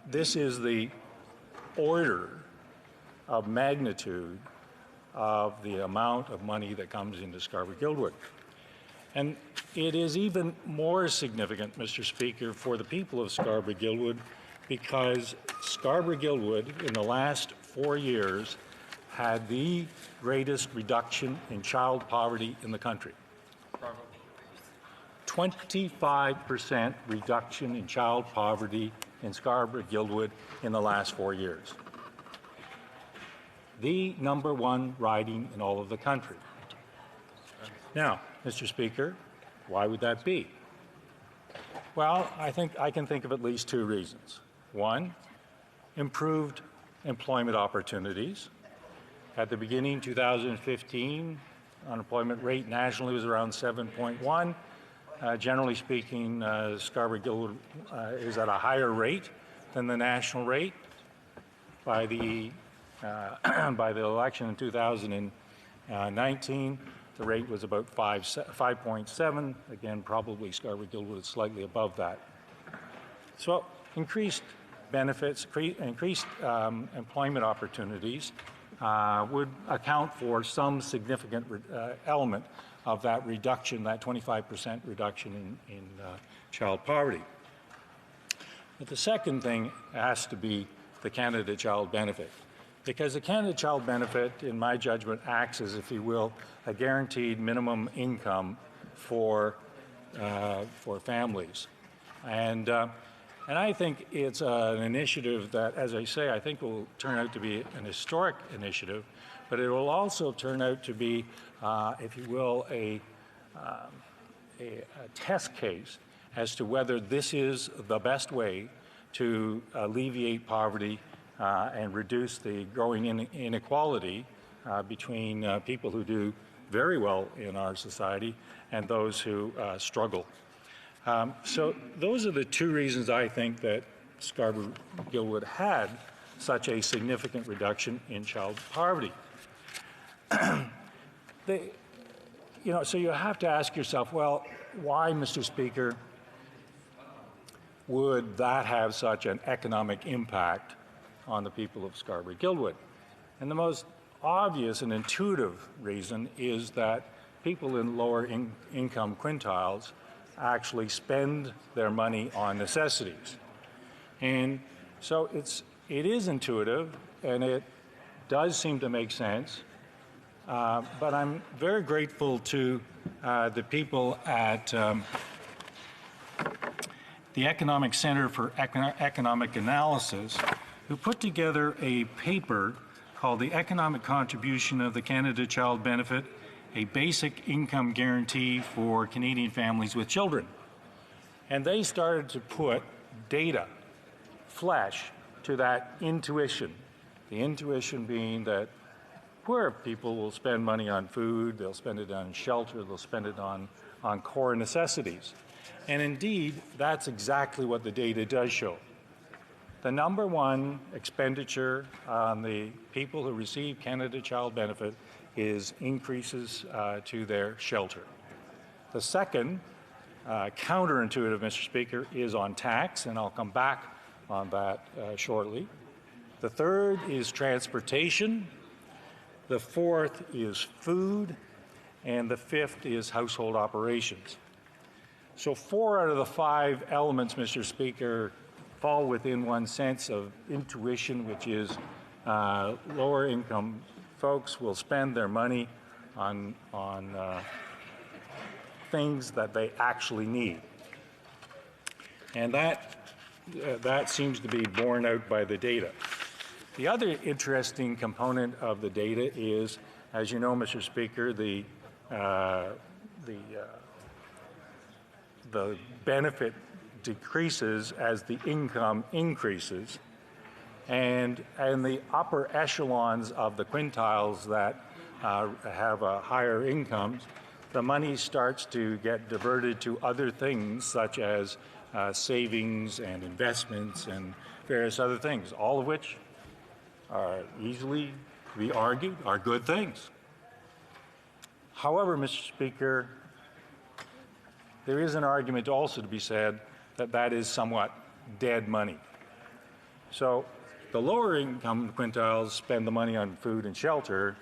this is the order of magnitude of the amount of money that comes into Scarborough-Guildwood. And it is even more significant, Mr. Speaker, for the people of Scarborough-Guildwood, because Scarborough-Guildwood in the last 4 years had the greatest reduction in child poverty in the country. 25% reduction in child poverty in Scarborough-Guildwood in the last 4 years. The #1 riding in all of the country. Now, Mr. Speaker, why would that be? Well, I think I can think of at least 2 reasons. One, improved employment opportunities. At the beginning, 2015, unemployment rate nationally was around 7.1. Generally speaking, Scarborough-Guildwood is at a higher rate than the national rate. By the election in 2019, the rate was about 5.7. Again, probably Scarborough-Guildwood is slightly above that. So increased benefits, increased employment opportunities would account for some significant element of that reduction, that 25% reduction in child poverty. But the second thing has to be the Canada Child Benefit. Because the Canada Child Benefit, in my judgment, acts as, if you will, a guaranteed minimum income for families. And I think it's an initiative that, as I say, I think will turn out to be an historic initiative, but it will also turn out to be, if you will, a test case as to whether this is the best way to alleviate poverty and reduce the growing inequality between people who do very well in our society and those who struggle. So those are the 2 reasons I think that Scarborough-Guildwood had such a significant reduction in child poverty. So you have to ask yourself, well, why, Mr. Speaker, would that have such an economic impact on the people of Scarborough-Guildwood? And the most obvious and intuitive reason is that people in lower income quintiles actually spend their money on necessities. And so it is intuitive, and it does seem to make sense. But I'm very grateful to the people at the Economic Center for Economic Analysis, who put together a paper called The Economic Contribution of the Canada Child Benefit, a Basic Income Guarantee for Canadian Families with Children. And they started to put data, flesh, to that intuition. The intuition being that poor people will spend money on food, they'll spend it on shelter, they'll spend it on core necessities. And indeed, that's exactly what the data does show. The #1 expenditure on the people who receive Canada Child Benefit is increases to their shelter. The second, counterintuitive, Mr. Speaker, is on tax, and I'll come back on that shortly. The third is transportation. The fourth is food. And the fifth is household operations. So 4 out of the 5 elements, Mr. Speaker, fall within one sense of intuition, which is lower income folks will spend their money on things that they actually need. And that seems to be borne out by the data. The other interesting component of the data is, as you know, Mr. Speaker, the benefit decreases as the income increases, and in the upper echelons of the quintiles that have higher incomes, the money starts to get diverted to other things such as savings and investments and various other things, all of which are easily to be argued are good things. However, Mr. Speaker, there is an argument also to be said that that is somewhat dead money. So the lower income quintiles spend the money on food and shelter.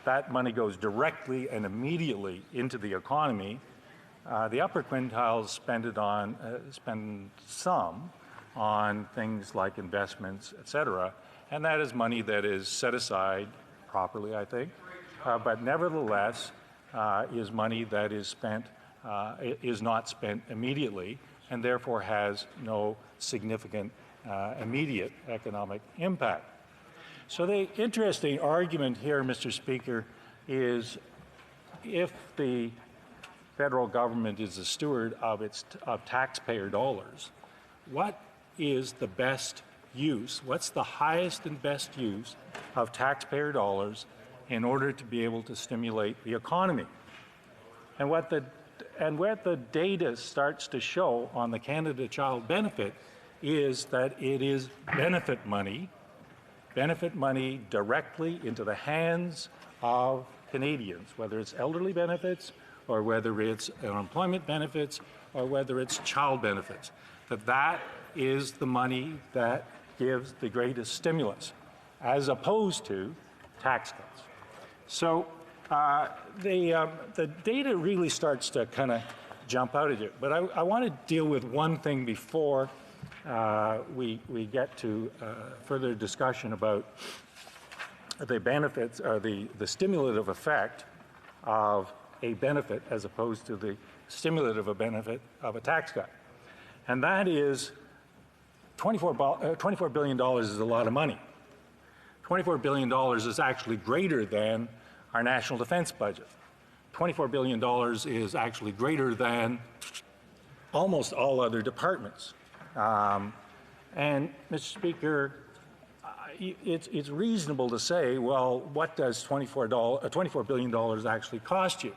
That money goes directly and immediately into the economy. The upper quintiles spend some on things like investments, et cetera, and that is money that is set aside properly, I think, but nevertheless is money that is not spent immediately and therefore has no significant immediate economic impact. So the interesting argument here, Mr. Speaker, is if the federal government is the steward of taxpayer dollars, what is the best use, what's the highest and best use of taxpayer dollars in order to be able to stimulate the economy? And what the data starts to show on the Canada Child Benefit is that it is benefit money directly into the hands of Canadians, whether it's elderly benefits or whether it's unemployment benefits or whether it's child benefits, that is the money that gives the greatest stimulus, as opposed to tax cuts. So the data really starts to kind of jump out at you. But I want to deal with one thing before we get to further discussion about the benefits or the stimulative effect of a benefit as opposed to the stimulative benefit of a tax cut. And that is $24 billion is a lot of money. $24 billion is actually greater than our national defense budget. $24 billion is actually greater than almost all other departments. And, Mr. Speaker, it's reasonable to say, well, what does $24 billion actually cost you?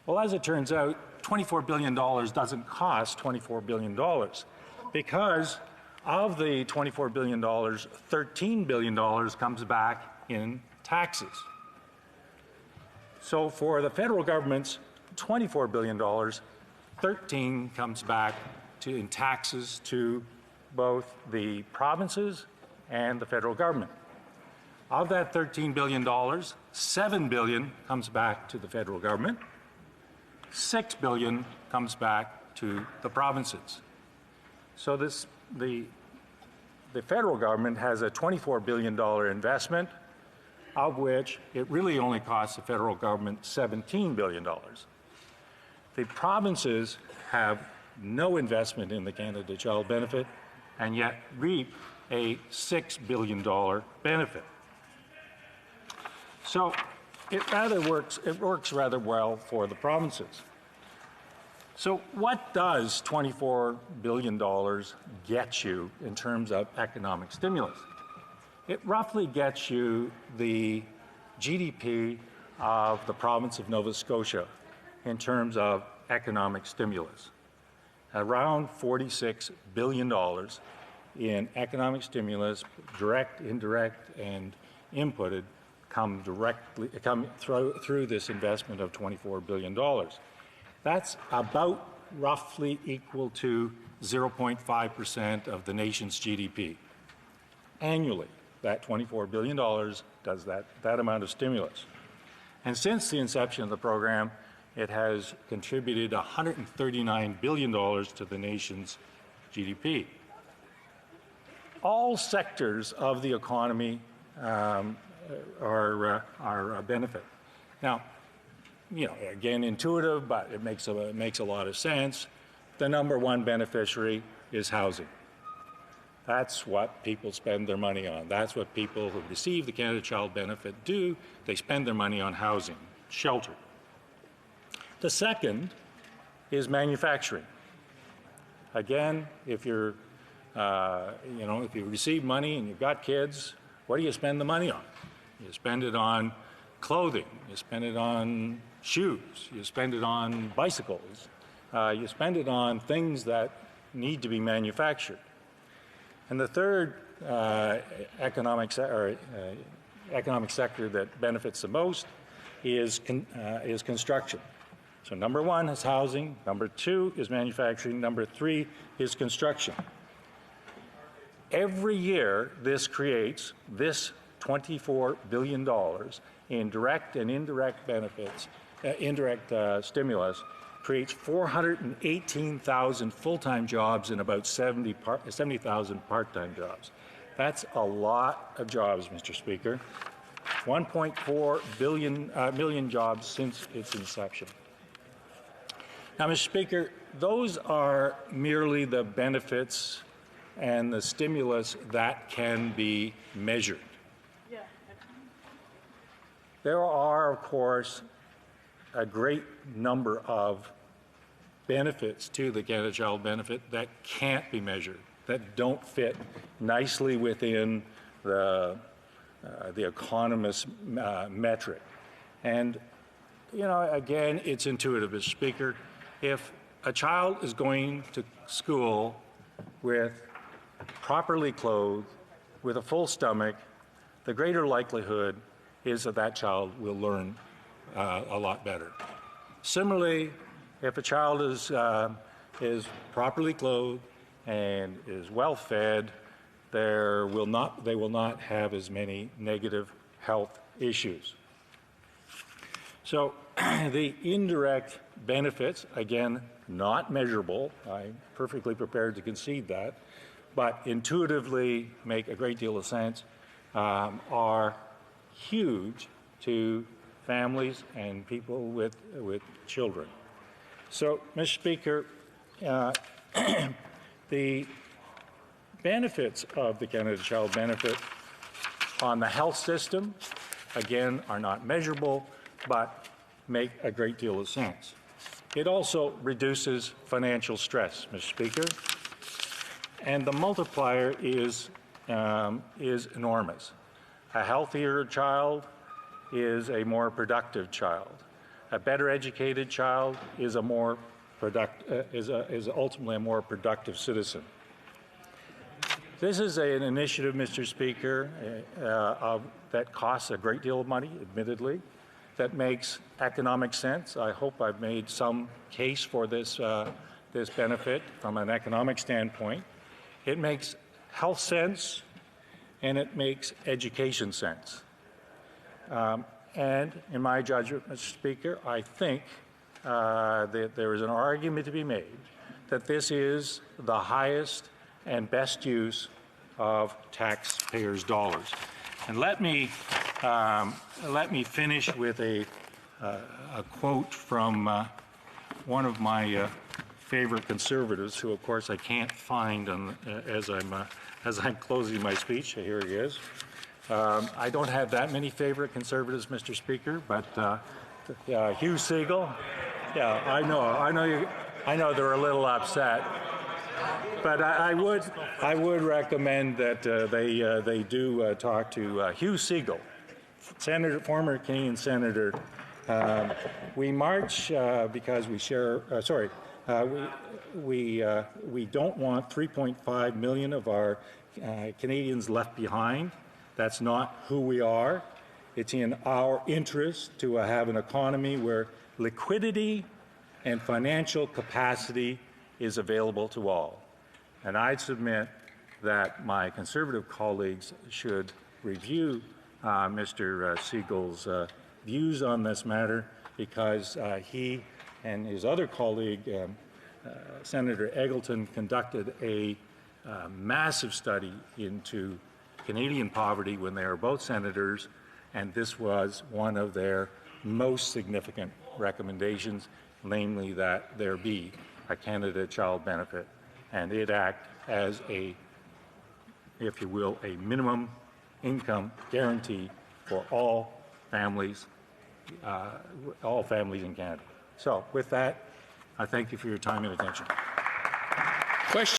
Well, as it turns out, $24 billion doesn't cost $24 billion because of the $24 billion, $13 billion comes back in taxes. So for the federal government's $24 billion, 13 comes back in taxes to both the provinces and the federal government. Of that $13 billion, $7 billion comes back to the federal government, $6 billion comes back to the provinces. So the federal government has a $24 billion investment, of which it really only costs the federal government $17 billion. The provinces have no investment in the Canada Child Benefit and yet reap a $6 billion benefit. So it works rather well for the provinces. So what does $24 billion get you in terms of economic stimulus? It roughly gets you the GDP of the province of Nova Scotia in terms of economic stimulus. Around $46 billion in economic stimulus, direct, indirect, and inputted, come through this investment of $24 billion. That's about roughly equal to 0.5% of the nation's GDP. Annually, that $24 billion does that amount of stimulus. And since the inception of the program, it has contributed $139 billion to the nation's GDP. All sectors of the economy are a benefit. Now, again, intuitive, but it makes a lot of sense. The number one beneficiary is housing. That's what people spend their money on. That's what people who receive the Canada Child Benefit do. They spend their money on housing, shelter. The second is manufacturing. Again, if you receive money and you've got kids, what do you spend the money on? You spend it on clothing. You spend it on shoes. You spend it on bicycles. You spend it on things that need to be manufactured. And the third economic sector that benefits the most is construction. So number one is housing, number two is manufacturing, number three is construction. Every year, this creates this $24 billion in direct and indirect benefits, indirect stimulus, creates 418,000 full-time jobs and about 70,000 part-time jobs. That's a lot of jobs, Mr. Speaker. 1.4 million jobs since its inception. Now, Mr. Speaker, those are merely the benefits and the stimulus that can be measured. There are, of course, a great number of benefits to the Canada Child Benefit that can't be measured, that don't fit nicely within the economist's metric. And, you know, again, it's intuitive, Mr. Speaker. If a child is going to school with properly clothed, with a full stomach, the greater likelihood is that that child will learn a lot better. Similarly, if a child is properly clothed and is well fed, they will not have as many negative health issues. So the indirect benefits, again, not measurable, I'm perfectly prepared to concede that, but intuitively make a great deal of sense, are huge to families and people with children. So, Mr. Speaker, the benefits of the Canada Child Benefit on the health system, again, are not measurable, but make a great deal of sense. It also reduces financial stress, Mr. Speaker, and the multiplier is enormous. A healthier child is a more productive child. A better educated child is is ultimately a more productive citizen. This is an initiative, Mr. Speaker, that costs a great deal of money, admittedly, that makes economic sense. I hope I've made some case for this benefit from an economic standpoint. It makes health sense, and it makes education sense. And in my judgment, Mr. Speaker, I think that there is an argument to be made that this is the highest and best use of taxpayers' dollars. And let me finish with a quote from one of my favorite conservatives, who, of course, I can't find as I'm closing my speech. Here he is. I don't have that many favorite conservatives, Mr. Speaker, but Hugh Segal. Yeah, I know they're a little upset, but I would recommend that they do talk to Hugh Segal, former Canadian senator. We march because we share. We don't want 3.5 million of our Canadians left behind. That's not who we are. It's in our interest to have an economy where liquidity and financial capacity is available to all. And I'd submit that my Conservative colleagues should review Mr. Segal's views on this matter, because he and his other colleague, Senator Eggleton, conducted a massive study into Canadian poverty when they were both senators, and this was one of their most significant recommendations, namely that there be a Canada Child Benefit, and it act as a, if you will, a minimum income guarantee for all families in Canada. So with that, I thank you for your time and attention. Question.